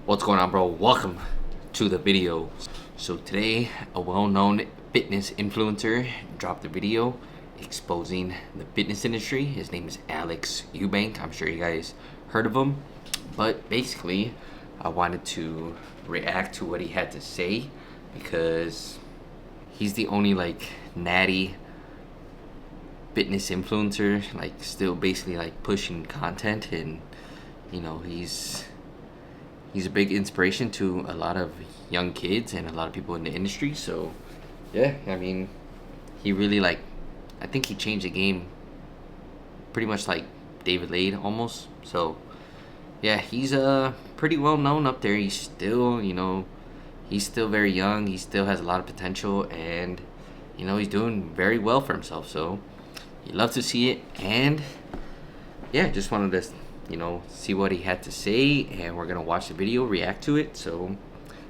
What's going on, bro? Welcome to the video. So today, a well-known fitness influencer dropped a video exposing the fitness industry. His name is Eubank. I'm sure you guys heard of him. But basically, I wanted to react to what he had to say because he's the only natty fitness influencer, still basically pushing content, and he's a big inspiration to a lot of young kids and a lot of people in the industry. So yeah, I mean, he really I think he changed the game pretty much like David Lade almost. So yeah, he's pretty well known up there. He's still, he's still very young. He still has a lot of potential, and he's doing very well for himself. So you love to see it. And yeah, just wanted to see what he had to say, and we're gonna watch the video, react to it. So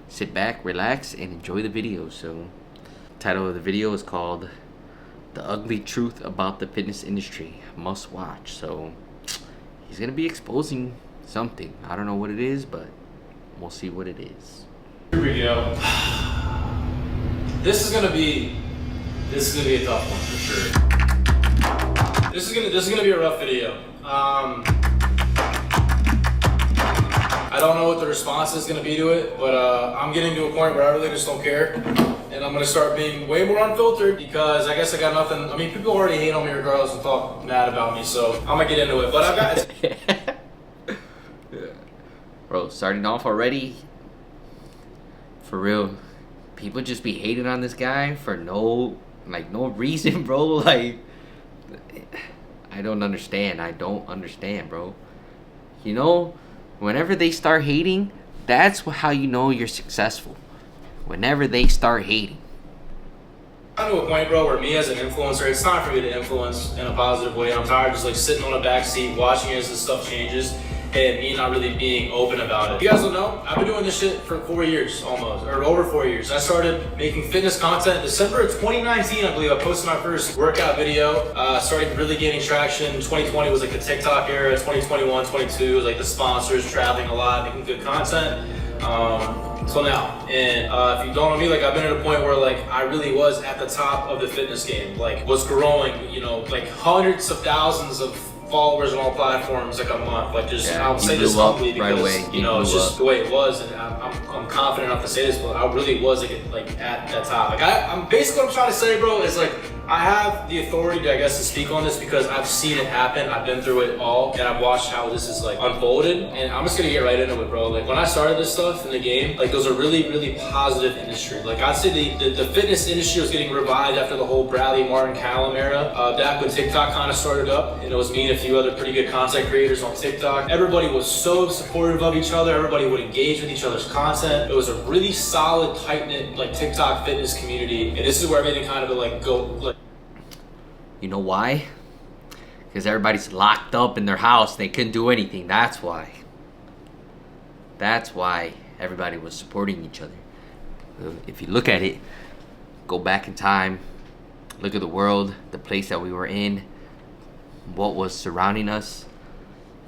sit back, relax, and enjoy the video. So title of the video is called "The Ugly Truth About the Fitness Industry, Must Watch." So he's gonna be exposing something. I don't know what it is, but we'll see what it is. Here we go. This is gonna be a tough one for sure. This is gonna be a rough video. I don't know what the response is gonna be to it, but I'm getting to a point where I really just don't care, and I'm gonna start being way more unfiltered because I guess I got nothing. I mean, people already hate on me regardless and talk mad about me, so I'm gonna get into it. But I've got Bro, starting off already, for real, people just be hating on this guy for no reason, bro. I don't understand. I don't understand, bro. Whenever they start hating, that's how you know you're successful. Whenever they start hating. I'm to a point, bro, where me as an influencer, it's time for me to influence in a positive way. I'm tired of just sitting on a back seat watching as this stuff changes and me not really being open about it. You guys don't know, I've been doing this shit for 4 years almost, or over 4 years. I started making fitness content December of 2019, I believe. I posted my first workout video, started really gaining traction. 2020 was the TikTok era. 2021, 22 was the sponsors, traveling a lot, making good content. Till now. And if you don't know me, I've been at a point where I really was at the top of the fitness game, was growing, hundreds of thousands of followers on all platforms a month. I'll say this humbly because it's just the way it was, and I'm confident enough to say this, but I really was at that top. I'm basically what I'm trying to say, bro, is I have the authority to to speak on this because I've seen it happen. I've been through it all, and I've watched how this is unfolded, and I'm just gonna get right into it, bro. When I started this stuff in the game, it was a really positive industry. I'd say the fitness industry was getting revived after the whole Bradley Martin Callum era, back when TikTok kind of started up, and it was me and a few other pretty good content creators on TikTok. Everybody was so supportive of each other. Everybody would engage with each other's content. It was a really solid, tight-knit TikTok fitness community, and this is where everything kind of go. You know why? Because everybody's locked up in their house. They couldn't do anything. That's why. That's why everybody was supporting each other. If you look at it, go back in time, look at the world, the place that we were in, what was surrounding us.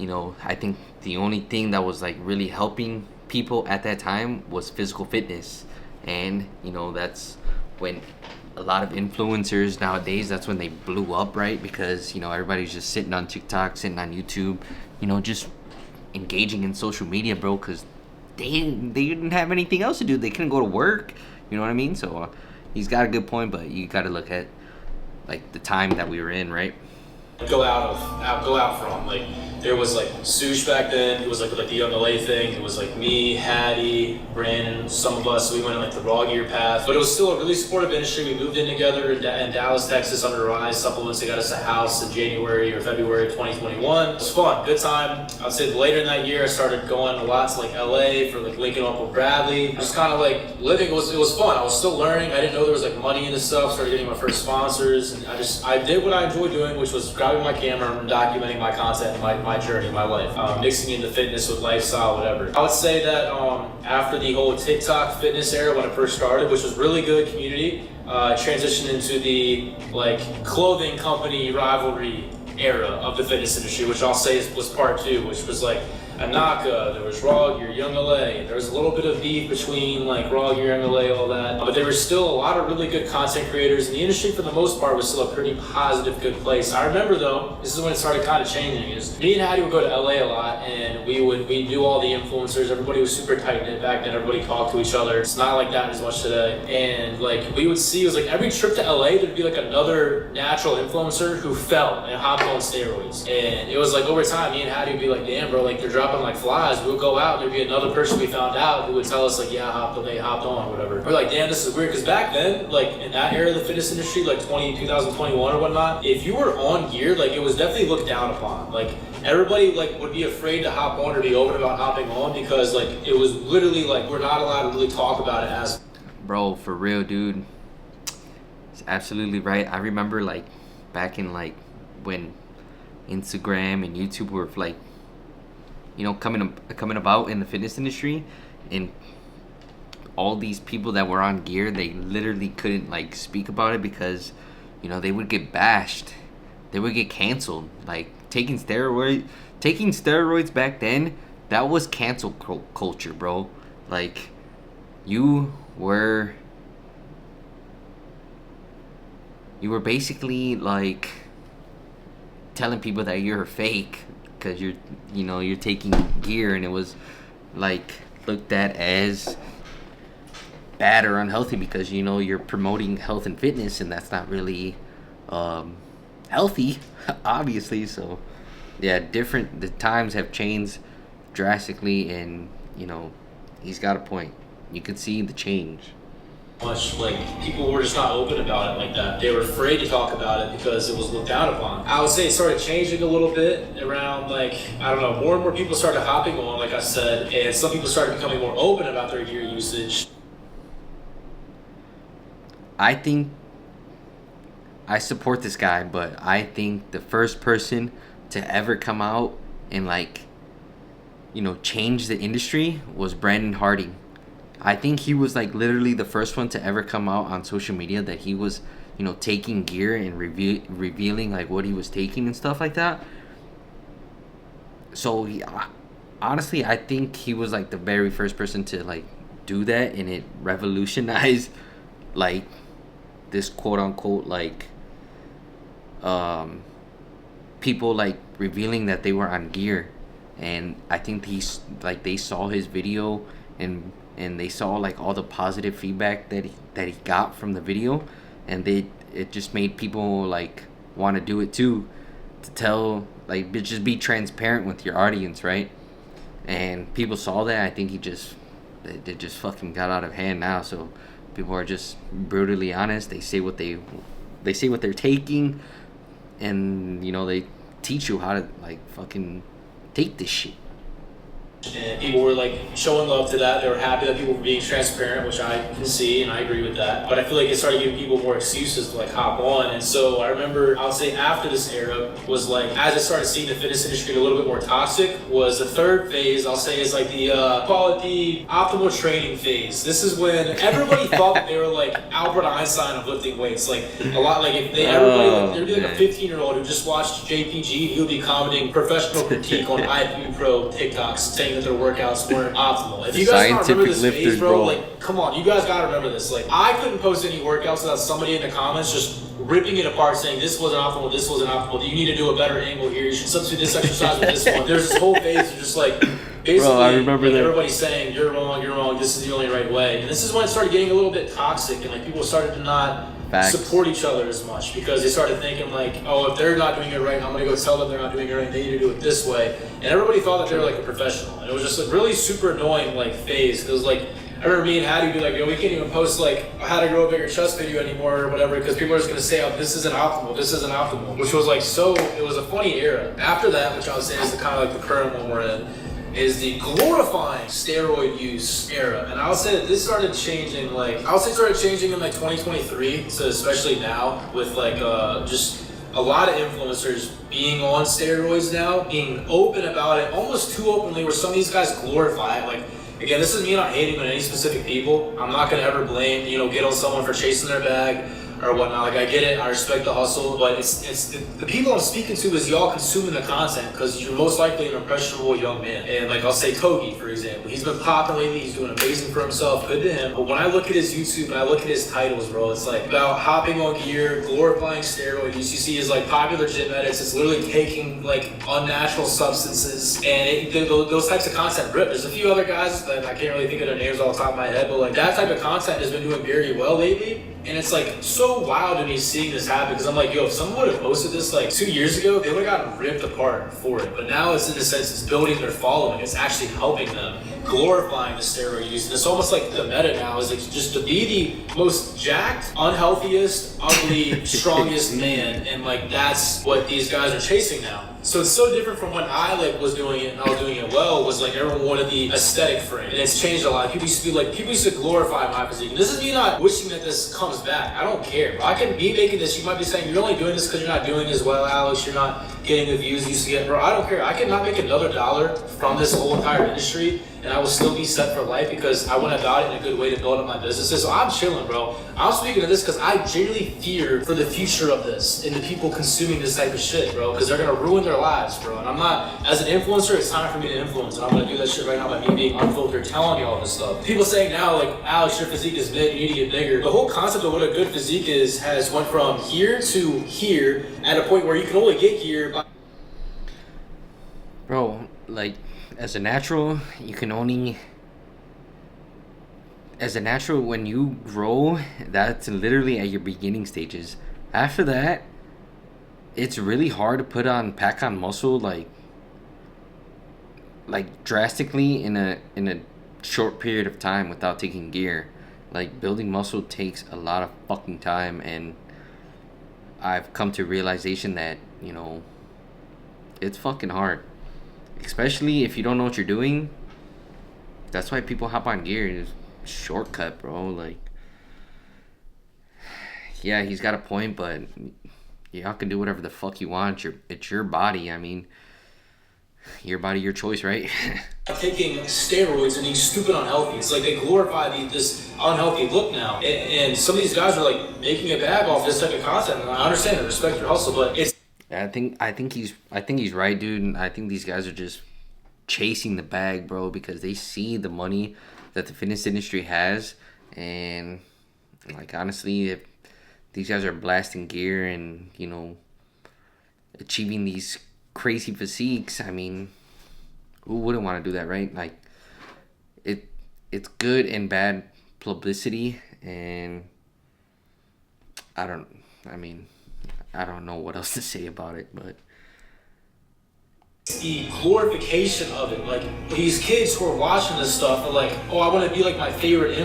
I think the only thing that was really helping people at that time was physical fitness. And, that's when a lot of influencers nowadays, that's when they blew up, right? Because everybody's just sitting on TikTok, sitting on YouTube, just engaging in social media, bro, because they didn't have anything else to do. They couldn't go to work, you know what I mean? So he's got a good point, but you got to look at the time that we were in, right? Go out from there was Sush back then. It was the Young LA thing. It was me, Hattie, Brandon, some of us. We went on the raw gear path, but it was still a really supportive industry. We moved in together in Dallas, Texas, under Rise Supplements. They got us a house in January or February of 2021. It was fun, good time. I'd say later in that year, I started going a lot to LA for linking up with Bradley. Just kind of living. It was fun. I was still learning. I didn't know there was money in this stuff. Started getting my first sponsors, and I did what I enjoyed doing, which was grabbing my camera and documenting my content and my journey, my life, mixing into fitness with lifestyle, whatever. I would say that after the whole TikTok fitness era, when it first started, which was really good community, transitioned into the clothing company rivalry era of the fitness industry, which I'll say was part two, which was Anaka, there was Raw Gear, Young LA. There was a little bit of beef between like Raw Gear, Young LA, all that. But there were still a lot of really good content creators, and the industry for the most part was still a pretty positive, good place. I remember though, this is when it started kind of changing, is me and Hattie would go to LA a lot, and we'd do all the influencers. Everybody was super tight-knit back then. Everybody talked to each other. It's not like that as much today. And like we would see, it was like every trip to LA, there'd be like another natural influencer who fell and hopped on steroids. And it was like over time, me and Hattie would be like, damn bro, like they're dropping like flies. We would go out, there'd be another person we found out who would tell us like, yeah, they hopped on, whatever. We're like, damn, this is weird. Because back then, like in that era of the fitness industry, like 2021 or whatnot, if you were on gear, like it was definitely looked down upon. Like everybody like would be afraid to hop on or be open about hopping on, because like it was literally like we're not allowed to really talk about it as. Bro, for real, dude. It's absolutely right. I remember like back in like when Instagram and YouTube were like, you know, coming about in the fitness industry, and all these people that were on gear, they literally couldn't like speak about it because, you know, they would get bashed, they would get canceled. Like taking steroids back then, that was cancel culture, bro. Like you were basically like telling people that you're fake because you're taking gear, and it was like looked at as bad or unhealthy because you're promoting health and fitness, and that's not really healthy obviously. So yeah, the times have changed drastically, and he's got a point. You can see the change. Much like people were just not open about it like that. They were afraid to talk about it because it was looked down upon. I would say it started changing a little bit around like, I don't know, more and more people started hopping on, like I said, and some people started becoming more open about their gear usage. I think I support this guy, but I think the first person to ever come out and change the industry was Brandon Harding. I think he was like literally the first one to ever come out on social media that he was, taking gear and revealing like what he was taking and stuff like that. So honestly, I think he was like the very first person to like do that, and it revolutionized like this quote unquote like people like revealing that they were on gear. And I think they saw his video and they saw like all the positive feedback that he got from the video, and it just made people like want to do it too, to tell like just be transparent with your audience, right? And people saw that. I think it just fucking got out of hand now. So people are just brutally honest. They say what they're taking, and they teach you how to like fucking take this shit. And people were like showing love to that. They were happy that people were being transparent, which I can see, and I agree with that. But I feel like it started giving people more excuses to like hop on. And so I remember, I would say after this era was like, as I started seeing the fitness industry a little bit more toxic, was the third phase, I'll say, is like the, call it the optimal training phase. This is when everybody thought that they were like Albert Einstein of lifting weights. Like a lot, like if there'd be like a 15-year-old who just watched JPG, he would be commenting professional critique on IFBB Pro TikToks, saying that their workouts weren't optimal. If you guys don't remember this phase, bro, like, come on, you guys gotta remember this. Like, I couldn't post any workouts without somebody in the comments just ripping it apart, saying this wasn't optimal, you need to do a better angle here, you should substitute this exercise with this one. There's this whole phase of just like, basically, bro, I remember like, everybody saying, you're wrong, this is the only right way. And this is when it started getting a little bit toxic, and like people started to not support each other as much, because they started thinking like, oh, if they're not doing it right, I'm gonna go tell them they're not doing it right, they need to do it this way. And everybody thought that they were like a professional, and it was just a really super annoying like phase, because like I remember me and Hattie would be like, yo, we can't even post like how to grow a bigger chest video anymore or whatever, because people are just gonna say, oh, this isn't optimal, which was like, so it was a funny era. After that, which I would say is the kind of like the current one we're in, is the glorifying steroid use era. And I would say that this started changing, in like 2023, so especially now with like just a lot of influencers being on steroids now, being open about it, almost too openly, where some of these guys glorify it. Like, again, this is me not hating on any specific people. I'm not gonna ever blame, get on someone for chasing their bag or whatnot. Like I get it, I respect the hustle, but it's the people I'm speaking to is y'all consuming the content because you're most likely an impressionable young man. And like I'll say Togi, for example, he's been popping lately, he's doing amazing for himself, good to him. But when I look at his YouTube and I look at his titles, bro, it's like about hopping on gear, glorifying steroids. You see his like popular gym edits, it's literally taking like unnatural substances, and those types of content rip. There's a few other guys that I can't really think of their names off the top of my head, but like that type of content has been doing very well lately. And it's like so wild to me seeing this happen because I'm like, yo, if someone would have posted this like 2 years ago, they would have gotten ripped apart for it. But now it's in a sense, it's building their following. It's actually helping them, glorifying the steroid use. And it's almost like the meta now is like just to be the most jacked, unhealthiest, ugly, strongest man. And like that's what these guys are chasing now. So it's so different from when I like was doing it and I was doing it well, was like everyone wanted the aesthetic for it. And it's changed a lot. People used to be like, people used to glorify my physique. And this is me not wishing that this comes back. I don't care. But I can be making this. You might be saying, you're only doing this because you're not doing as well, Alex. You're not getting the views you used to get. Bro, I don't care. I cannot make another dollar from this whole entire industry and I will still be set for life because I went about it in a good way to build up my businesses. So I'm chilling, bro. I'm speaking of this because I genuinely fear for the future of this and the people consuming this type of shit, bro, because they're going to ruin their lives, bro. And I'm not, as an influencer, it's time for me to influence. And I'm going to do that shit right now by me being unfiltered, telling you all this stuff. People saying now, like, Alex, your physique is big, you need to get bigger. The whole concept of what a good physique is has went from here to here at a point where you can only get here by... Bro, like, as a natural, you can only... As a natural, when you grow, that's literally at your beginning stages. After that, it's really hard to pack on muscle like drastically in a short period of time without taking gear. Like building muscle takes a lot of fucking time, and I've come to realization that, you know, it's fucking hard. Especially if you don't know what you're doing. That's why people hop on gear. It's a shortcut, bro. Like, yeah, he's got a point, but y'all can do whatever the fuck you want. It's your body. I mean, your body, your choice, right? Taking steroids and being stupid unhealthy. It's like they glorify this unhealthy look now. And some of these guys are like making a bag off this type of content. And I understand and respect your hustle, but it's... I think he's right, dude. And I think these guys are just chasing the bag, bro, because they see the money that the fitness industry has. And like, honestly, if these guys are blasting gear and, you know, achieving these crazy physiques, I mean, who wouldn't want to do that, right? Like, it's good and bad publicity, and I don't know what else to say about it, but the glorification of it. Like, these kids who are watching this stuff are like, oh, I want to be like my favorite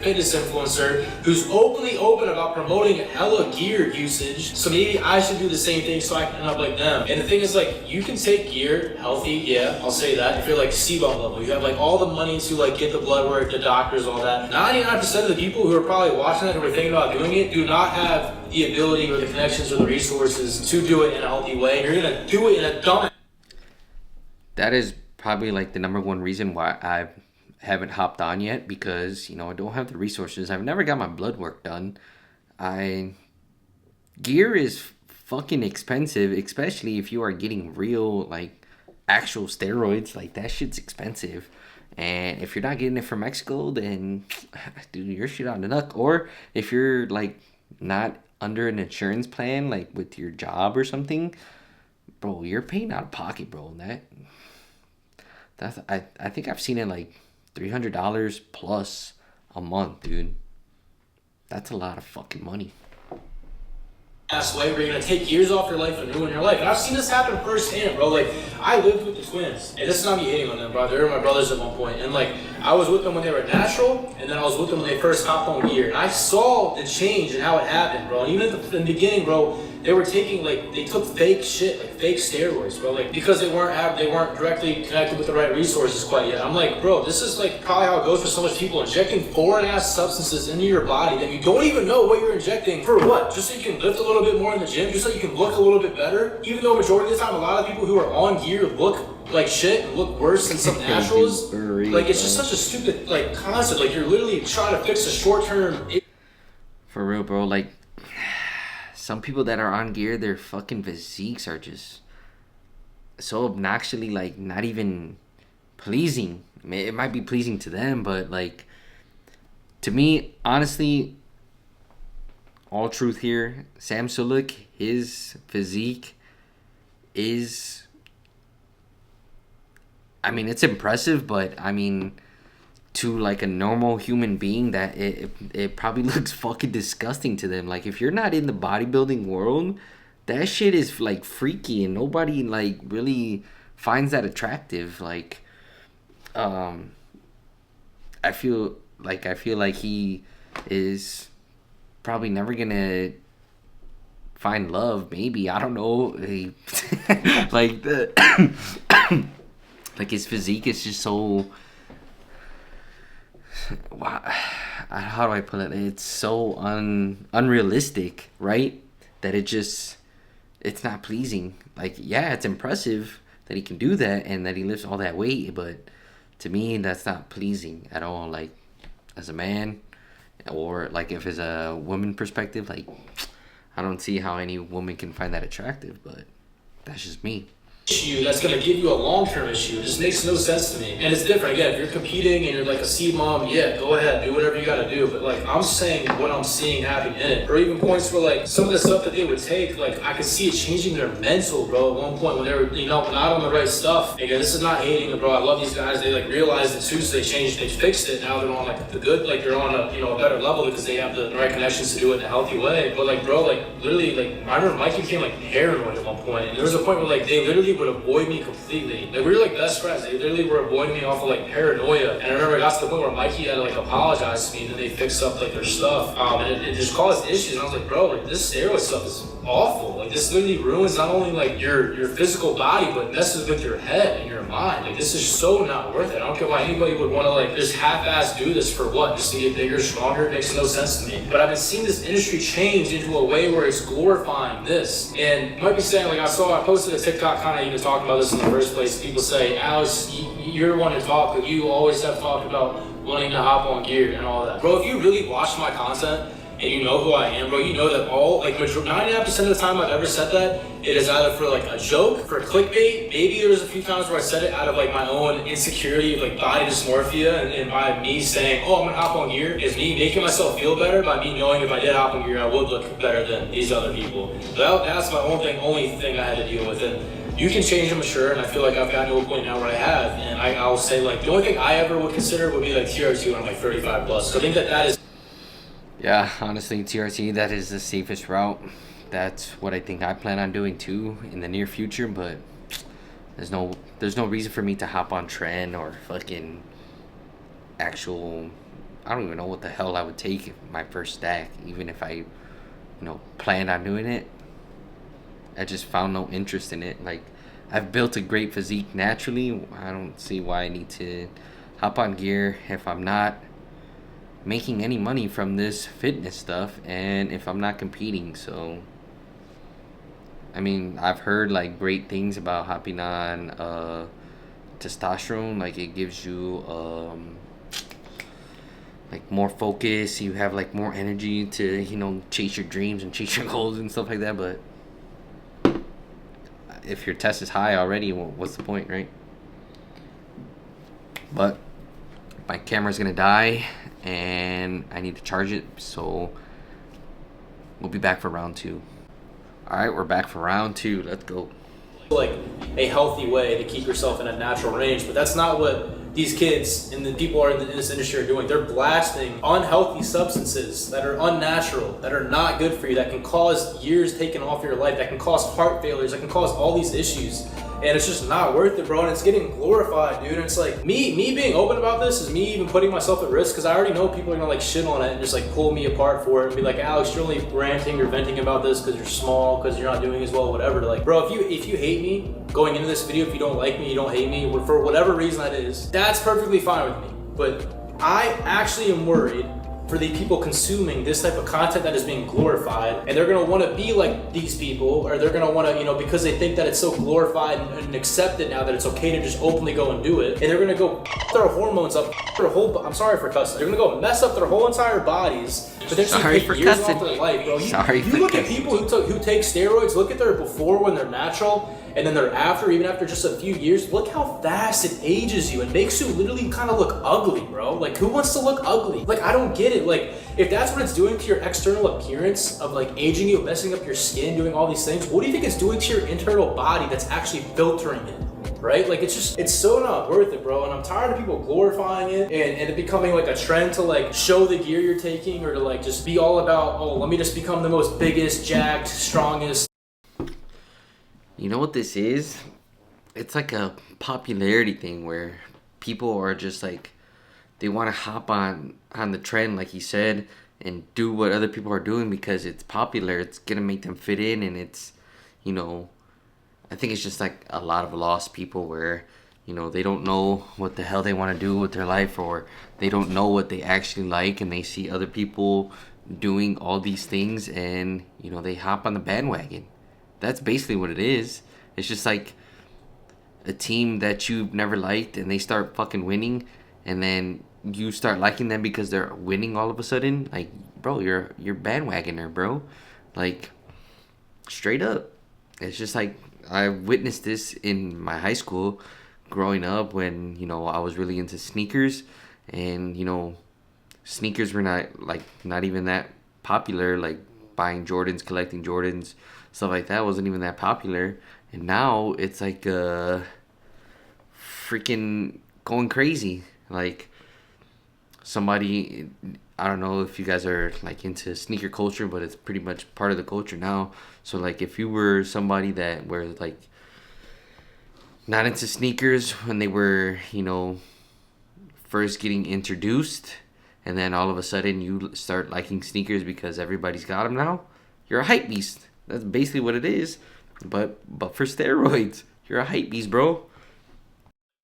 fitness influencer who's openly open about promoting hella gear usage, so maybe I should do the same thing so I can end up like them. And the thing is, like, you can take gear healthy, yeah, I'll say that, if you're like C-bum level, you have like all the money to like get the blood work, the doctors, all that. 99% of the people who are probably watching that, who are thinking about doing it, do not have the ability or the connections or the resources to do it in a healthy way. You're gonna do it in a dumb... That is probably like the number one reason why I haven't hopped on yet, because, you know, I don't have the resources. I've never got my blood work done. Gear is fucking expensive, especially if you are getting real, like, actual steroids. Like, that shit's expensive. And if you're not getting it from Mexico, then, dude, you're shit on the nuck. Or if you're, like, not under an insurance plan, like with your job or something, bro, you're paying out of pocket, bro. I think I've seen it like $300 plus a month, dude. That's a lot of fucking money. Way where you're gonna take years off your life and ruin your life. And I've seen this happen firsthand, bro. Like, I lived with the twins, and this is not me hating on them, bro. They were my brothers at one point, and like, I was with them when they were natural, and then I was with them when they first hopped on gear, and I saw the change and how it happened, bro. And even in the beginning, bro, they were taking, like, they took fake shit, like fake steroids, bro, like, because they weren't directly connected with the right resources quite yet. I'm like, bro, this is like probably how it goes for so much people, injecting foreign ass substances into your body that you don't even know what you're injecting for. What? Just so you can lift a little bit more in the gym, just so you can look a little bit better. Even though majority of the time, a lot of people who are on gear look like shit and look worse than some naturals. Like, it's just such a stupid, like, concept. Like, you're literally trying to fix a short-term... For real, bro. Like, some people that are on gear, their fucking physiques are just so obnoxiously, like, not even pleasing. I mean, it might be pleasing to them, but, like, to me, honestly, all truth here, Sam Sulek, his physique is, I mean, it's impressive, but, I mean, to, like, a normal human being, that it probably looks fucking disgusting to them. Like, if you're not in the bodybuilding world, that shit is, like, freaky, and nobody, like, really finds that attractive. Like, I feel like he is probably never gonna find love. Maybe, I don't know. Like like, his physique is just so. Wow, how do I put it? It's so unrealistic, right? That it's not pleasing. Like, yeah, it's impressive that he can do that and that he lifts all that weight, but to me, that's not pleasing at all. Like, as a man, or like if it's a woman perspective, like, I don't see how any woman can find that attractive, but that's just me. Issue that's going to give you a long-term issue. It just makes no sense to me. And it's different. Again, if you're competing and you're like a seed mom, yeah, go ahead, do whatever you got to do. But, like, I'm saying what I'm seeing happen in it. Or even points where, like, some of the stuff that they would take, like, I could see it changing their mental, bro, at one point when they were, you know, not on the right stuff. Again, this is not hating them, bro. I love these guys. They, like, realized it too, so they changed, they fixed it. Now they're on, like, the good, like, they're on a, you know, a better level because they have the right connections to do it in a healthy way. But, like, bro, like, literally, like, I remember Mikey became, like, paranoid at one point. And there was a point where, like, they literally would avoid me completely. Like, we were like best friends. They literally were avoiding me off of like paranoia. And I remember it got to the point where Mikey had to like apologize to me, and then they fixed up like their stuff. And it just caused issues. And I was like, bro, like, this steroid stuff is awful. Like, this literally ruins not only like your physical body, but messes with your head and your mind. Like, this is so not worth it. I don't care why anybody would want to like just half-ass do this for what? Just to get bigger, stronger? It makes no sense to me. But I've been seeing this industry change into a way where it's glorifying this. And you might be saying, like, I posted a TikTok kind of even talking about this in the first place. People say, Alex, you're one to talk, but you always have talked about wanting to hop on gear and all that. Bro, if you really watch my content and you know who I am, bro, you know that all, like, 99% of the time I've ever said that, it is either for like a joke, for clickbait. Maybe there was a few times where I said it out of like my own insecurity of like body dysmorphia, and by me saying, oh, I'm gonna hop on gear, is me making myself feel better by me knowing if I did hop on gear, I would look better than these other people. That's my only thing I had to deal with. And you can change them, sure, and I feel like I've gotten to a point now where I have, and I'll say, like, the only thing I ever would consider would be like TRT when I'm like 35 plus. So I think that is. Yeah, honestly, TRT, that is the safest route. That's what I think I plan on doing too in the near future, but there's no reason for me to hop on trend or fucking actual, I don't even know what the hell I would take my first stack, even if I, planned on doing it. I just found no interest in it. Like, I've built a great physique naturally. I don't see why I need to hop on gear if I'm not making any money from this fitness stuff and if I'm not competing. So, I mean, I've heard like great things about hopping on testosterone. Like, it gives you like more focus. You have like more energy to chase your dreams and chase your goals and stuff like that. But if your test is high already, what's the point, right? But my camera's gonna die and I need to charge it, so we'll be back for round 2. Alright, we're back for round 2. Let's go. Like a healthy way to keep yourself in a natural range, but that's not what these kids and the people are in this industry are doing. They're blasting unhealthy substances that are unnatural, that are not good for you, that can cause years taken off your life, that can cause heart failures, that can cause all these issues. And it's just not worth it, bro. And it's getting glorified, dude. And it's like me being open about this is me even putting myself at risk, because I already know people are gonna like shit on it and just like pull me apart for it and be like, Alex, you're only ranting or venting about this because you're small, because you're not doing as well, whatever. Like, bro, if you hate me going into this video, if you don't like me, you don't hate me, for whatever reason that is, that's perfectly fine with me. But I actually am worried for the people consuming this type of content that is being glorified, and they're gonna want to be like these people, or they're gonna want to, because they think that it's so glorified and accepted now that it's okay to just openly go and do it, and they're gonna go their hormones up, their whole. I'm sorry for cussing. They're gonna go mess up their whole entire bodies, but they're just gonna take years off their life, bro. You look at people who take steroids. Look at their before when they're natural, and then they're after, even after just a few years. Look how fast it ages you and makes you literally kind of look ugly, bro. Like, who wants to look ugly? Like, I don't get it. Like, if that's what it's doing to your external appearance of like aging you, messing up your skin, doing all these things, what do you think it's doing to your internal body that's actually filtering it? Right? Like, it's so not worth it, bro. And I'm tired of people glorifying it and it becoming like a trend to like show the gear you're taking, or to like just be all about, oh, let me just become the most biggest, jacked, strongest. You know what this is? It's like a popularity thing where people are just like, they want to hop on the trend, like he said, and do what other people are doing because it's popular. It's gonna make them fit in, and it's, I think it's just like a lot of lost people where, they don't know what the hell they want to do with their life, or they don't know what they actually like, and they see other people doing all these things, and, they hop on the bandwagon. That's basically what it is. It's just like a team that you've never liked, and they start fucking winning, and then you start liking them because they're winning all of a sudden. Like, bro, you're bandwagoner, bro. Like, straight up. It's just like, I witnessed this in my high school growing up when, I was really into sneakers, and, sneakers were not even that popular. Like, buying Jordans, collecting Jordans, stuff like that wasn't even that popular. And now it's like freaking going crazy. Like, somebody, I don't know if you guys are like into sneaker culture, but it's pretty much part of the culture now. So like, if you were somebody that were like not into sneakers when they were, first getting introduced, and then all of a sudden you start liking sneakers because everybody's got them now, you're a hype beast. That's basically what it is. But for steroids, you're a hype beast, bro.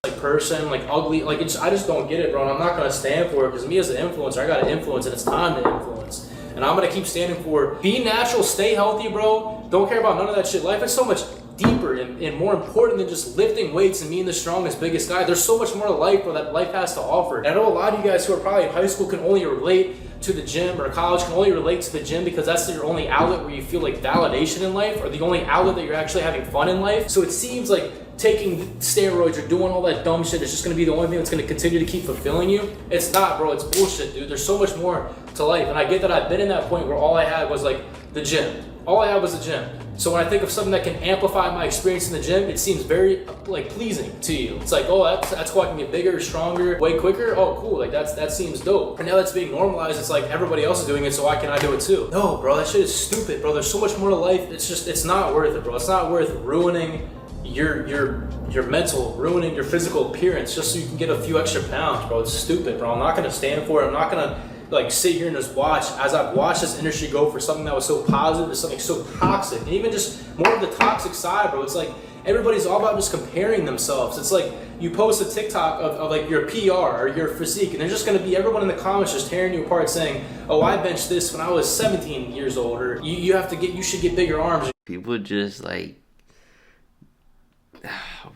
Like, person, like ugly, like, I just don't get it, bro. And I'm not gonna stand for it, because me as an influencer, I gotta influence, and it's time to influence. And I'm gonna keep standing for it. Be natural, stay healthy, bro. Don't care about none of that shit. Life is so much deeper and more important than just lifting weights and being the strongest, biggest guy. There's so much more to life, bro, that life has to offer. And I know a lot of you guys who are probably in high school can only relate to the gym, or college can only relate to the gym because that's your only outlet where you feel like validation in life, or the only outlet that you're actually having fun in life. So it seems like taking steroids or doing all that dumb shit is just going to be the only thing that's going to continue to keep fulfilling you. It's not, bro. It's bullshit, dude. There's so much more to life. And I get that I've been in that point where all I had was like the gym. All I had was the gym. So when I think of something that can amplify my experience in the gym, it seems very like pleasing to you. It's like, oh, that's cool. I can get bigger, stronger, way quicker. Oh, cool. Like that seems dope. And now that's being normalized. It's like everybody else is doing it, so why can't I do it too? No, bro, that shit is stupid, bro. There's so much more to life. It's not worth it, bro. It's not worth ruining your mental, ruining your physical appearance just so you can get a few extra pounds, bro. It's stupid, bro. I'm not gonna stand for it. I'm not gonna like sit here and just watch as I've watched this industry go for something that was so positive to something so toxic, and even just more of the toxic side, bro. It's like everybody's all about just comparing themselves. It's like you post a TikTok of like your PR or your physique, and there's just gonna be everyone in the comments just tearing you apart saying, oh, I benched this when I was 17 years old, or you should get bigger arms. People just like,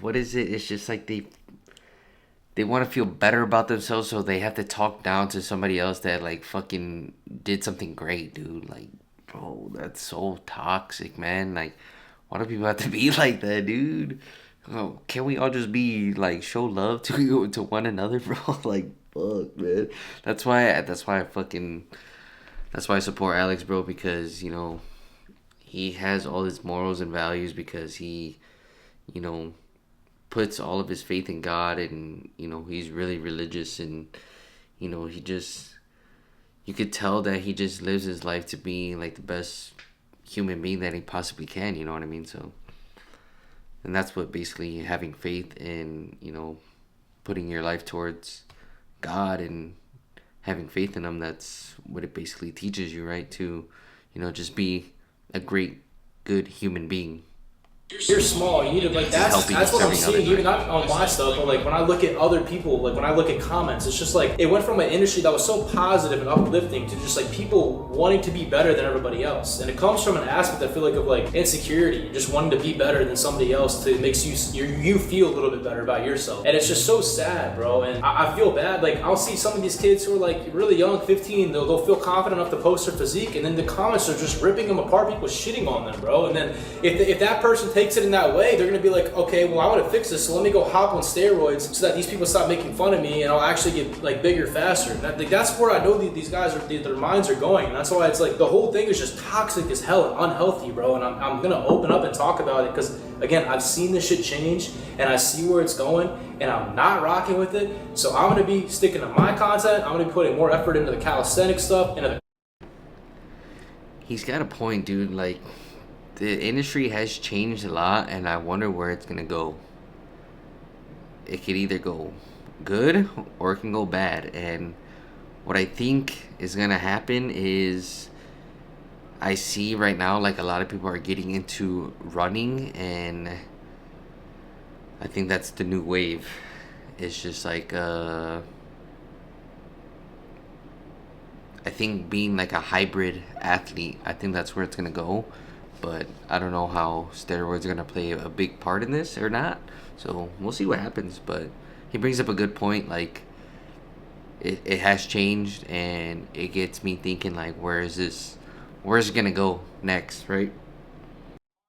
what is it? It's just like they want to feel better about themselves, so they have to talk down to somebody else that like fucking did something great, dude. Like, bro, that's so toxic, man. Like, why do people have to be like that, dude? Oh, can't we all just be like, show love to one another, bro? Like, fuck, man. That's why I support Alex, bro, because he has all his morals and values, because he puts all of his faith in God, and he's really religious, and he just, you could tell that he just lives his life to be like the best human being that he possibly can, you know what I mean? So, and that's what basically having faith in, putting your life towards God and having faith in him, that's what it basically teaches you, right? To just be a great, good human being. you're small. You need to like that's what I'm seeing. Even not on my stuff, but like when I look at other people, like when I look at comments, it's just like it went from an industry that was so positive and uplifting to just like people wanting to be better than everybody else. And it comes from an aspect I feel like of like insecurity, just wanting to be better than somebody else to makes you feel a little bit better about yourself. And it's just so sad, bro. And I feel bad. Like I'll see some of these kids who are like really young, 15, they'll feel confident enough to post their physique, and then the comments are just ripping them apart. People shitting on them, bro. And then if that person takes it in that way, they're gonna be like, okay, well I want to fix this, so let me go hop on steroids so that these people stop making fun of me, and I'll actually get like bigger faster. And that's where I know these guys their minds are going, and that's why it's like the whole thing is just toxic as hell and unhealthy, bro. And I'm gonna open up and talk about it because again, I've seen this shit change and I see where it's going, and I'm not rocking with it. So I'm gonna be sticking to my content. I'm gonna be putting more effort into the calisthenic stuff, into the He's got a point, dude. Like, the industry has changed a lot, and I wonder where it's gonna go. It could either go good or it can go bad. And what I think is gonna happen is I see right now like a lot of people are getting into running, and I think that's the new wave. It's just like I think being like a hybrid athlete, I think that's where it's gonna go. But I don't know how steroids are gonna play a big part in this or not. So we'll see what happens. But he brings up a good point. Like it has changed, and it gets me thinking like, where's it gonna go next, right?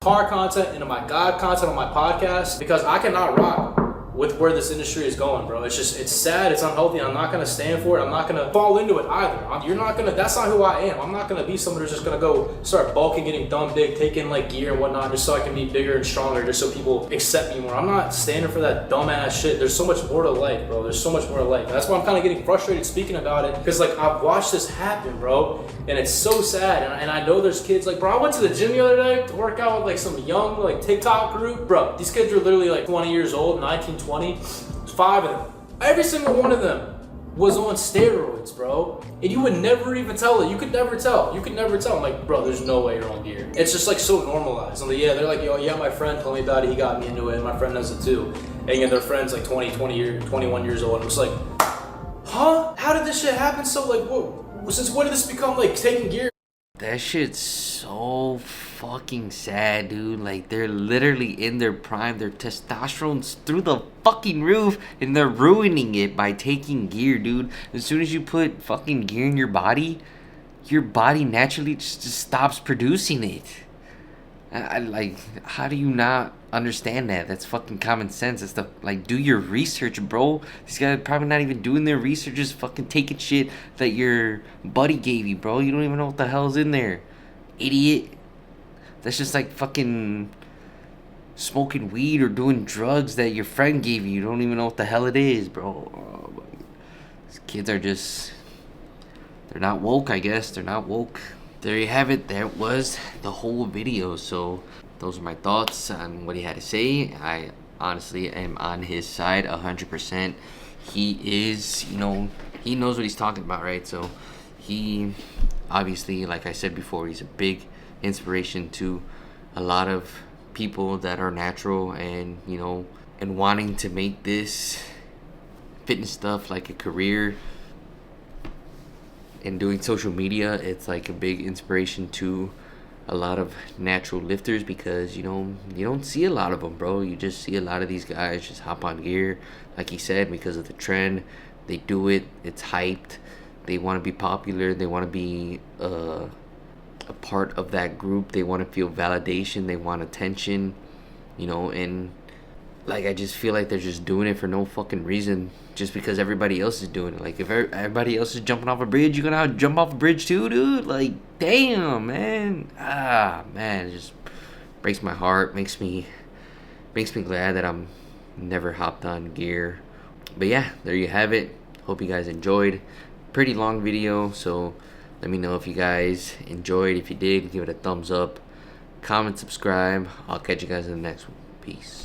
car content, into my God content on my podcast, because I cannot rock with where this industry is going, bro. It's sad, it's unhealthy. I'm not gonna stand for it. I'm not gonna fall into it either. That's not who I am. I'm not gonna be someone who's just gonna go start bulking, getting dumb big, taking like gear and whatnot just so I can be bigger and stronger, just so people accept me more. I'm not standing for that dumbass shit. There's so much more to life, bro. There's so much more to life. And that's why I'm kind of getting frustrated speaking about it, because like I've watched this happen, bro, and it's so sad. And I know there's kids like, bro, I went to the gym the other day to work out with like some young like TikTok group, bro. These kids are literally like 20 years old, 19, 20, 5 of them. Every single one of them was on steroids, bro. And you would never even tell it. You could never tell. I'm like, bro, there's no way you're on gear. It's just like so normalized. I'm like, yeah, they're like, yo, yeah, my friend told me about it. He got me into it, and my friend does it too. And again, their friend's like 21 years old. I'm just like, huh? How did this shit happen? So like, since when did this become like taking gear? That shit's so fucking sad, dude. Like, they're literally in their prime. Their testosterone's through the fucking roof, and they're ruining it by taking gear, dude. As soon as you put fucking gear in your body naturally just stops producing it. I like, how do you not understand that? That's fucking common sense. It's like, do your research, bro. These guys are probably not even doing their research, just fucking taking shit that your buddy gave you, bro. You don't even know what the hell's in there, idiot. That's just like fucking smoking weed or doing drugs that your friend gave you. You don't even know what the hell it is, bro. Oh, these kids are just, they're not woke, I guess. They're not woke. There you have it. That was the whole video. So those are my thoughts on what he had to say. I honestly am on his side 100%. He is, he knows what he's talking about, right? So he obviously, like I said before, he's a big inspiration to a lot of people that are natural and, and wanting to make this fitness stuff like a career. And doing social media, it's like a big inspiration to a lot of natural lifters, because you don't see a lot of them, bro. You just see a lot of these guys just hop on gear, like he said, because of the trend. They do it, it's hyped, they want to be popular, they want to be a part of that group, they want to feel validation, they want attention, and like, I just feel like they're just doing it for no fucking reason, just because everybody else is doing it. Like, if everybody else is jumping off a bridge, you're gonna jump off a bridge too, dude? Like, damn, man. Man, it just breaks my heart, makes me glad that I'm never hopped on gear. But yeah, there you have it. Hope you guys enjoyed. Pretty long video, so let me know if you guys enjoyed. If you did, give it a thumbs up, comment, subscribe. I'll catch you guys in the next one. Peace.